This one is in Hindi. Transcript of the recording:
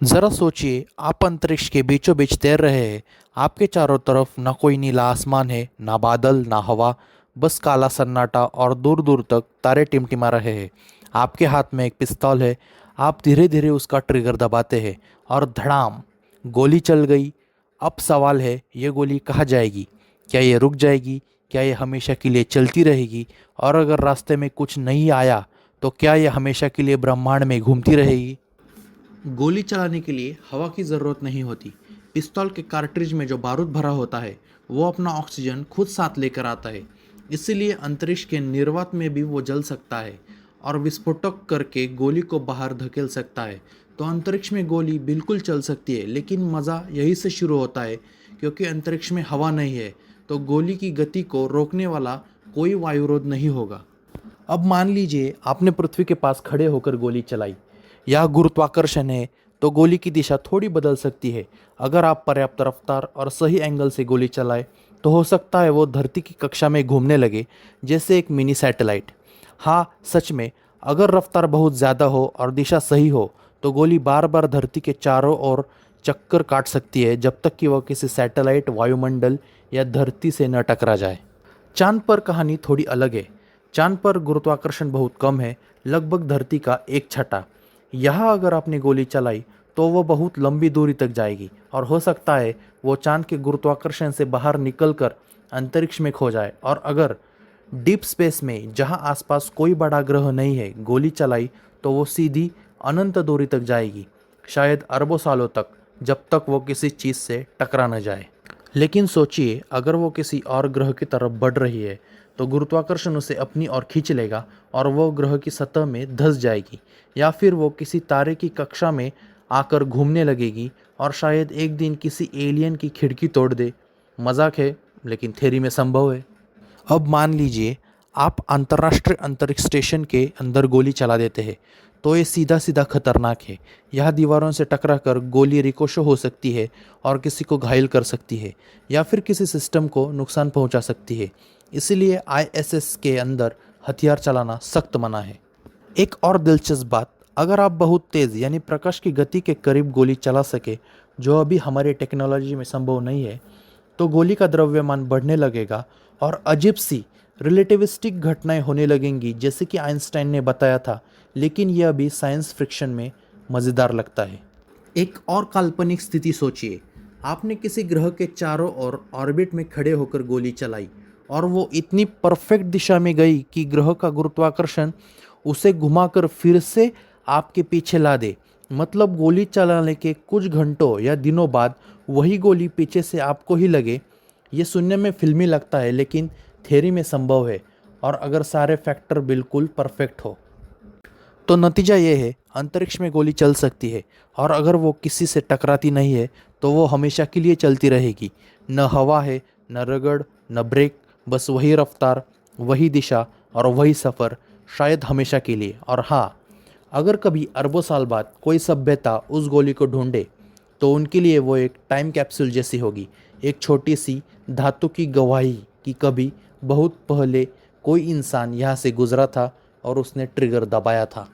ज़रा सोचिए, आप अंतरिक्ष के बीचों बीच तैर रहे हैं। आपके चारों तरफ ना कोई नीला आसमान है, ना बादल, ना हवा। बस काला सन्नाटा और दूर दूर तक तारे टिमटिमा रहे हैं। आपके हाथ में एक पिस्तौल है। आप धीरे धीरे उसका ट्रिगर दबाते हैं और धड़ाम, गोली चल गई। अब सवाल है, ये गोली कहाँ जाएगी? क्या ये रुक जाएगी? क्या ये हमेशा के लिए चलती रहेगी? और अगर रास्ते में कुछ नहीं आया तो क्या ये हमेशा के लिए ब्रह्मांड में घूमती रहेगी? गोली चलाने के लिए हवा की ज़रूरत नहीं होती। पिस्तौल के कार्ट्रिज में जो बारूद भरा होता है वो अपना ऑक्सीजन खुद साथ लेकर आता है। इसीलिए अंतरिक्ष के निर्वात में भी वो जल सकता है और विस्फोटक करके गोली को बाहर धकेल सकता है। तो अंतरिक्ष में गोली बिल्कुल चल सकती है, लेकिन मज़ा यही से शुरू होता है, क्योंकि अंतरिक्ष में हवा नहीं है तो गोली की गति को रोकने वाला कोई वायुरोध नहीं होगा। अब मान लीजिए आपने पृथ्वी के पास खड़े होकर गोली चलाई। यह गुरुत्वाकर्षण है तो गोली की दिशा थोड़ी बदल सकती है। अगर आप पर्याप्त रफ्तार और सही एंगल से गोली चलाएं तो हो सकता है वो धरती की कक्षा में घूमने लगे, जैसे एक मिनी सैटेलाइट। हाँ, सच में, अगर रफ्तार बहुत ज़्यादा हो और दिशा सही हो तो गोली बार बार धरती के चारों ओर चक्कर काट सकती है, जब तक कि वह किसी सैटेलाइट, वायुमंडल या धरती से न टकरा जाए। चांद पर कहानी थोड़ी अलग है। चांद पर गुरुत्वाकर्षण बहुत कम है, लगभग धरती का 1/6। यहाँ अगर आपने गोली चलाई तो वो बहुत लंबी दूरी तक जाएगी और हो सकता है वो चांद के गुरुत्वाकर्षण से बाहर निकलकर अंतरिक्ष में खो जाए। और अगर डीप स्पेस में, जहाँ आसपास कोई बड़ा ग्रह नहीं है, गोली चलाई तो वो सीधी अनंत दूरी तक जाएगी, शायद अरबों सालों तक, जब तक वो किसी चीज़ से टकरा न जाए। लेकिन सोचिए, अगर वो किसी और ग्रह की तरफ बढ़ रही है तो गुरुत्वाकर्षण उसे अपनी ओर खींच लेगा और वो ग्रह की सतह में धंस जाएगी, या फिर वो किसी तारे की कक्षा में आकर घूमने लगेगी और शायद एक दिन किसी एलियन की खिड़की तोड़ दे। मजाक है, लेकिन थ्योरी में संभव है। अब मान लीजिए आप अंतर्राष्ट्रीय अंतरिक्ष स्टेशन के अंदर गोली चला देते हैं, तो ये सीधा सीधा खतरनाक है। यह दीवारों से टकराकर गोली रिकोशो हो सकती है और किसी को घायल कर सकती है, या फिर किसी सिस्टम को नुकसान पहुंचा सकती है। इसीलिए आईएसएस के अंदर हथियार चलाना सख्त मना है। एक और दिलचस्प बात, अगर आप बहुत तेज़ यानी प्रकाश की गति के करीब गोली चला सके, जो अभी हमारी टेक्नोलॉजी में संभव नहीं है, तो गोली का द्रव्यमान बढ़ने लगेगा और अजीब सी रिलेटिविस्टिक घटनाएं होने लगेंगी, जैसे कि आइंस्टाइन ने बताया था। लेकिन यह अभी साइंस फिक्शन में मज़ेदार लगता है। एक और काल्पनिक स्थिति सोचिए, आपने किसी ग्रह के चारों ओर ऑर्बिट में खड़े होकर गोली चलाई और वो इतनी परफेक्ट दिशा में गई कि ग्रह का गुरुत्वाकर्षण उसे घुमाकर फिर से आपके पीछे ला दे। मतलब गोली चलाने के कुछ घंटों या दिनों बाद वही गोली पीछे से आपको ही लगे। ये सुनने में फिल्मी लगता है, लेकिन थ्योरी में संभव है, और अगर सारे फैक्टर बिल्कुल परफेक्ट हो तो नतीजा ये है, अंतरिक्ष में गोली चल सकती है, और अगर वो किसी से टकराती नहीं है तो वो हमेशा के लिए चलती रहेगी। न हवा है, न रगड़, न ब्रेक, बस वही रफ्तार, वही दिशा और वही सफ़र, शायद हमेशा के लिए। और हाँ, अगर कभी अरबों साल बाद कोई सभ्यता उस गोली को ढूंढे तो उनके लिए वो एक टाइम कैप्सूल जैसी होगी, एक छोटी सी धातु की गवाही कि कभी बहुत पहले कोई इंसान यहाँ से गुजरा था और उसने ट्रिगर दबाया था।